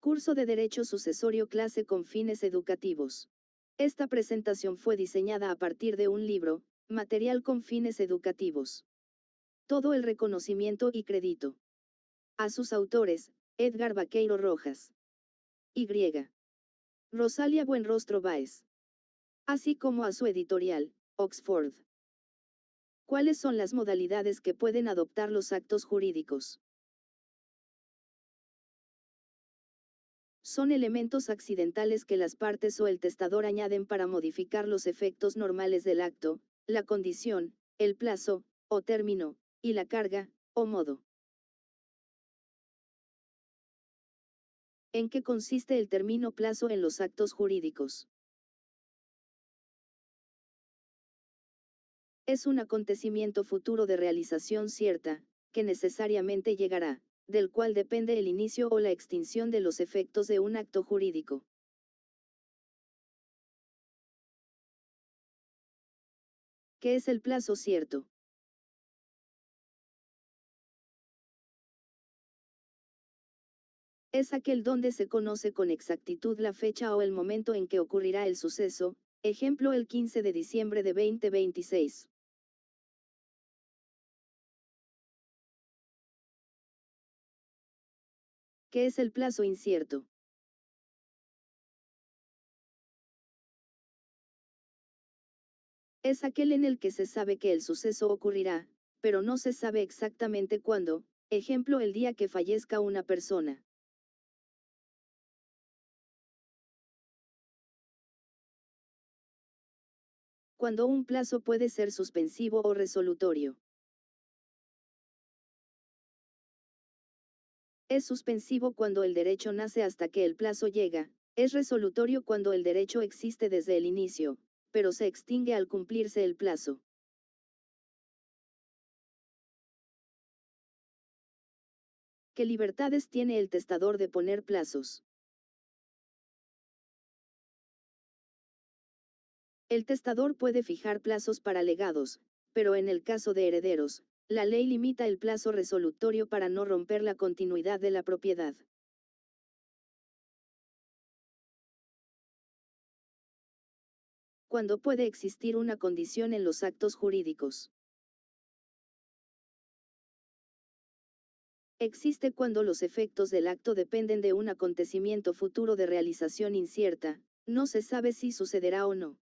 Curso de Derecho Sucesorio clase con fines educativos. Esta presentación fue diseñada a partir de un libro, material con fines educativos. Todo el reconocimiento y crédito a sus autores, Edgar Vaqueiro Rojas y Rosalia Buenrostro Báez, así como a su editorial, Oxford. ¿Cuáles son las modalidades que pueden adoptar los actos jurídicos? Son elementos accidentales que las partes o el testador añaden para modificar los efectos normales del acto, la condición, el plazo, o término, y la carga, o modo. ¿En qué consiste el término plazo en los actos jurídicos? Es un acontecimiento futuro de realización cierta, que necesariamente llegará, del cual depende el inicio o la extinción de los efectos de un acto jurídico. ¿Qué es el plazo cierto? Es aquel donde se conoce con exactitud la fecha o el momento en que ocurrirá el suceso, ejemplo el 15 de diciembre de 2026. ¿Qué es el plazo incierto? Es aquel en el que se sabe que el suceso ocurrirá, pero no se sabe exactamente cuándo, ejemplo el día que fallezca una persona. Cuando un plazo puede ser suspensivo o resolutorio. Es suspensivo cuando el derecho nace hasta que el plazo llega, es resolutorio cuando el derecho existe desde el inicio, pero se extingue al cumplirse el plazo. ¿Qué libertades tiene el testador de poner plazos? El testador puede fijar plazos para legados, pero en el caso de herederos, la ley limita el plazo resolutorio para no romper la continuidad de la propiedad. ¿Cuándo puede existir una condición en los actos jurídicos? Existe cuando los efectos del acto dependen de un acontecimiento futuro de realización incierta, no se sabe si sucederá o no.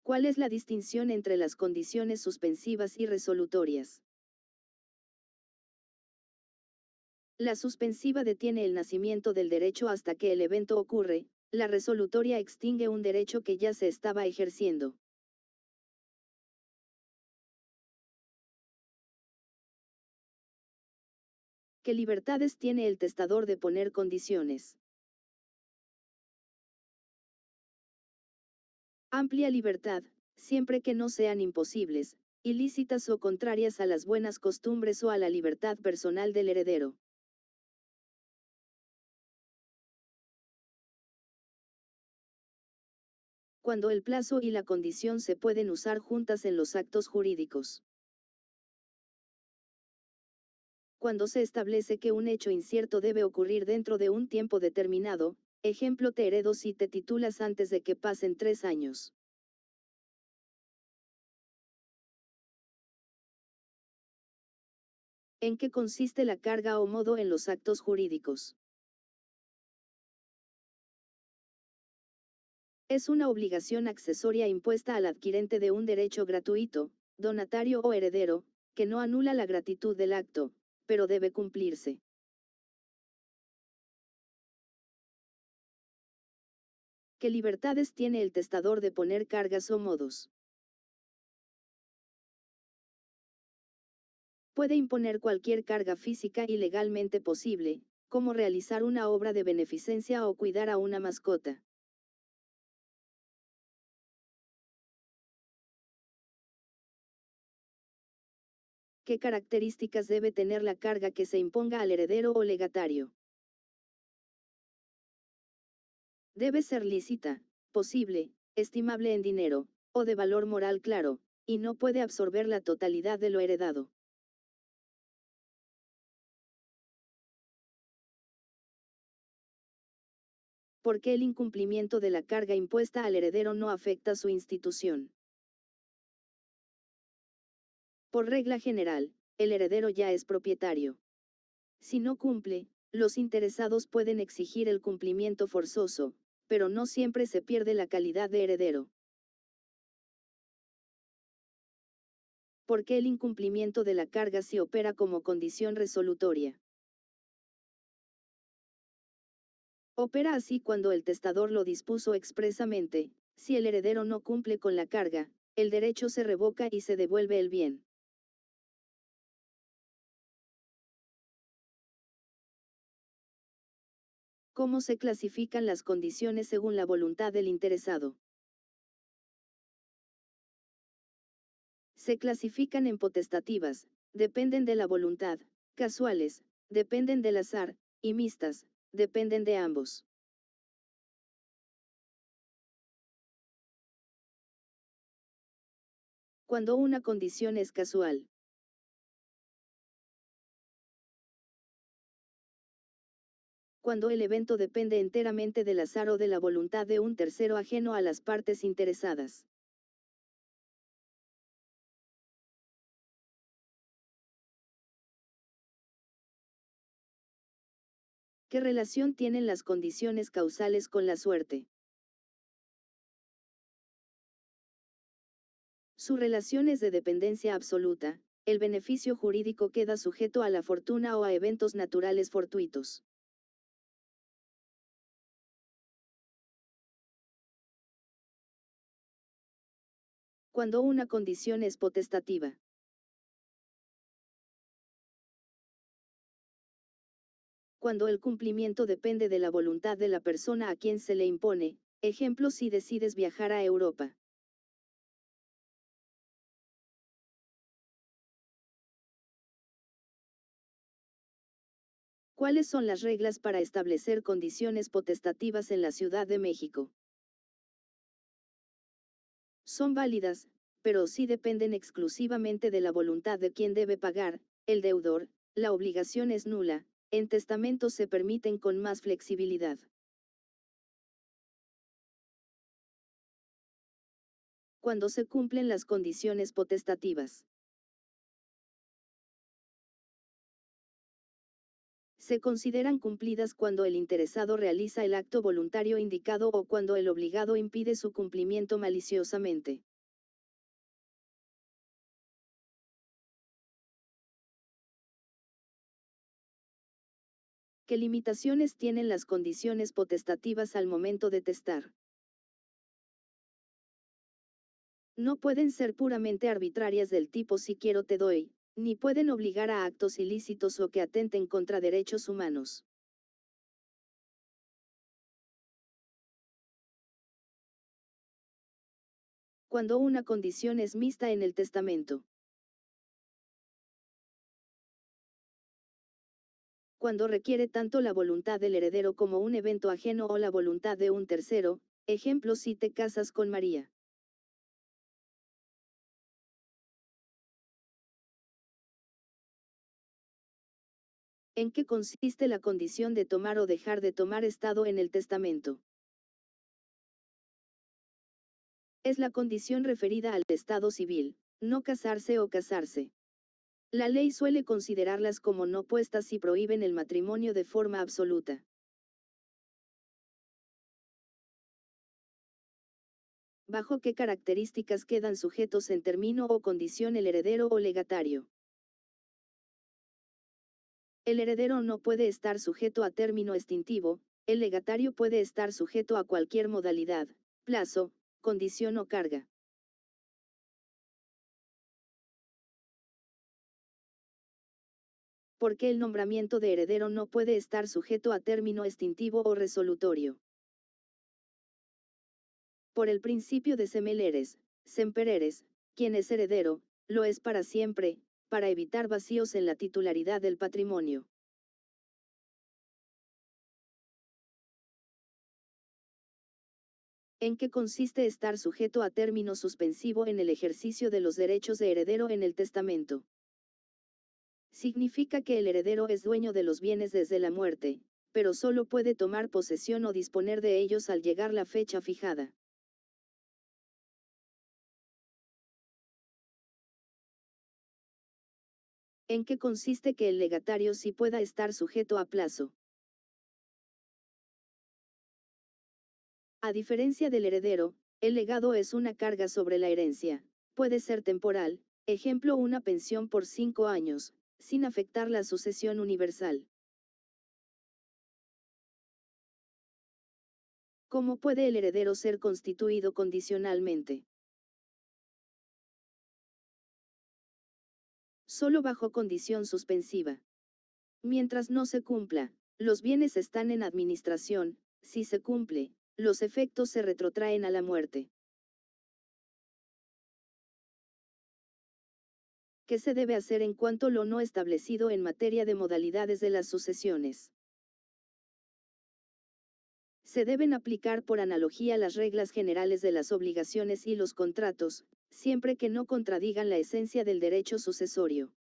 ¿Cuál es la distinción entre las condiciones suspensivas y resolutorias? La suspensiva detiene el nacimiento del derecho hasta que el evento ocurre, la resolutoria extingue un derecho que ya se estaba ejerciendo. ¿Qué libertades tiene el testador de poner condiciones? Amplia libertad, siempre que no sean imposibles, ilícitas o contrarias a las buenas costumbres o a la libertad personal del heredero. Cuando el plazo y la condición se pueden usar juntas en los actos jurídicos. Cuando se establece que un hecho incierto debe ocurrir dentro de un tiempo determinado, ejemplo te heredo si te titulas antes de que pasen 3 años. ¿En qué consiste la carga o modo en los actos jurídicos? Es una obligación accesoria impuesta al adquirente de un derecho gratuito, donatario o heredero, que no anula la gratitud del acto, pero debe cumplirse. ¿Qué libertades tiene el testador de poner cargas o modos? Puede imponer cualquier carga física y legalmente posible, como realizar una obra de beneficencia o cuidar a una mascota. ¿Qué características debe tener la carga que se imponga al heredero o legatario? Debe ser lícita, posible, estimable en dinero, o de valor moral claro, y no puede absorber la totalidad de lo heredado. Porque el incumplimiento de la carga impuesta al heredero no afecta su institución. Por regla general, el heredero ya es propietario. Si no cumple, los interesados pueden exigir el cumplimiento forzoso, pero no siempre se pierde la calidad de heredero. Porque el incumplimiento de la carga se opera como condición resolutoria. Opera así cuando el testador lo dispuso expresamente: si el heredero no cumple con la carga, el derecho se revoca y se devuelve el bien. ¿Cómo se clasifican las condiciones según la voluntad del interesado? Se clasifican en potestativas, dependen de la voluntad; casuales, dependen del azar; y mixtas, dependen de ambos. Cuando una condición es casual. Cuando el evento depende enteramente del azar o de la voluntad de un tercero ajeno a las partes interesadas. ¿Qué relación tienen las condiciones causales con la suerte? Su relación es de dependencia absoluta; el beneficio jurídico queda sujeto a la fortuna o a eventos naturales fortuitos. Cuando una condición es potestativa. Cuando el cumplimiento depende de la voluntad de la persona a quien se le impone, ejemplo, si decides viajar a Europa. ¿Cuáles son las reglas para establecer condiciones potestativas en la Ciudad de México? Son válidas, pero sí dependen exclusivamente de la voluntad de quien debe pagar, el deudor; la obligación es nula; en testamentos se permiten con más flexibilidad. Cuando se cumplen las condiciones potestativas. Se consideran cumplidas cuando el interesado realiza el acto voluntario indicado o cuando el obligado impide su cumplimiento maliciosamente. ¿Qué limitaciones tienen las condiciones potestativas al momento de testar? No pueden ser puramente arbitrarias del tipo si quiero te doy, ni pueden obligar a actos ilícitos o que atenten contra derechos humanos. Cuando una condición es mixta en el testamento. Cuando requiere tanto la voluntad del heredero como un evento ajeno o la voluntad de un tercero, ejemplo, si te casas con María. ¿En qué consiste la condición de tomar o dejar de tomar estado en el testamento? Es la condición referida al estado civil, no casarse o casarse. La ley suele considerarlas como no puestas y prohíben el matrimonio de forma absoluta. ¿Bajo qué características quedan sujetos en término o condición el heredero o legatario? El heredero no puede estar sujeto a término extintivo; el legatario puede estar sujeto a cualquier modalidad, plazo, condición o carga. Porque el nombramiento de heredero no puede estar sujeto a término extintivo o resolutorio. Por el principio de semel eres, semper eres; quien es heredero, lo es para siempre, para evitar vacíos en la titularidad del patrimonio. ¿En qué consiste estar sujeto a término suspensivo en el ejercicio de los derechos de heredero en el testamento? Significa que el heredero es dueño de los bienes desde la muerte, pero solo puede tomar posesión o disponer de ellos al llegar la fecha fijada. ¿En qué consiste que el legatario sí pueda estar sujeto a plazo? A diferencia del heredero, el legado es una carga sobre la herencia. Puede ser temporal, ejemplo una pensión por 5 años, sin afectar la sucesión universal. ¿Cómo puede el heredero ser constituido condicionalmente? Solo bajo condición suspensiva. Mientras no se cumpla, los bienes están en administración; si se cumple, los efectos se retrotraen a la muerte. ¿Qué se debe hacer en cuanto a lo no establecido en materia de modalidades de las sucesiones? Se deben aplicar por analogía las reglas generales de las obligaciones y los contratos, siempre que no contradigan la esencia del derecho sucesorio.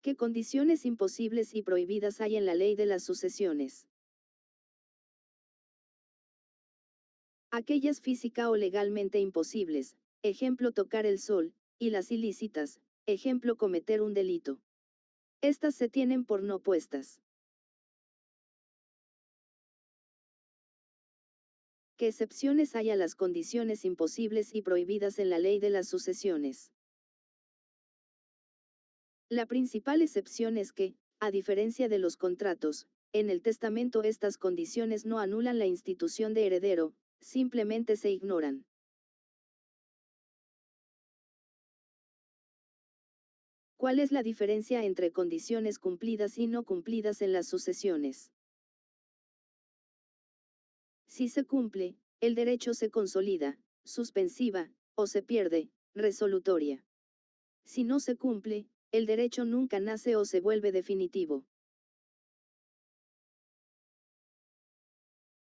¿Qué condiciones imposibles y prohibidas hay en la ley de las sucesiones? Aquellas física o legalmente imposibles, ejemplo tocar el sol; y las ilícitas, ejemplo cometer un delito. Estas se tienen por no puestas. ¿Qué excepciones hay a las condiciones imposibles y prohibidas en la ley de las sucesiones? La principal excepción es que, a diferencia de los contratos, en el testamento estas condiciones no anulan la institución de heredero, simplemente se ignoran. ¿Cuál es la diferencia entre condiciones cumplidas y no cumplidas en las sucesiones? Si se cumple, el derecho se consolida, suspensiva, o se pierde, resolutoria. Si no se cumple, el derecho nunca nace o se vuelve definitivo.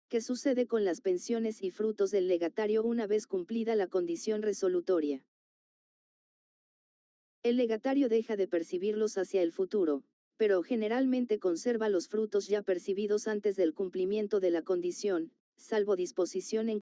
¿Qué sucede con las pensiones y frutos del legatario una vez cumplida la condición resolutoria? El legatario deja de percibirlos hacia el futuro, pero generalmente conserva los frutos ya percibidos antes del cumplimiento de la condición, salvo disposición en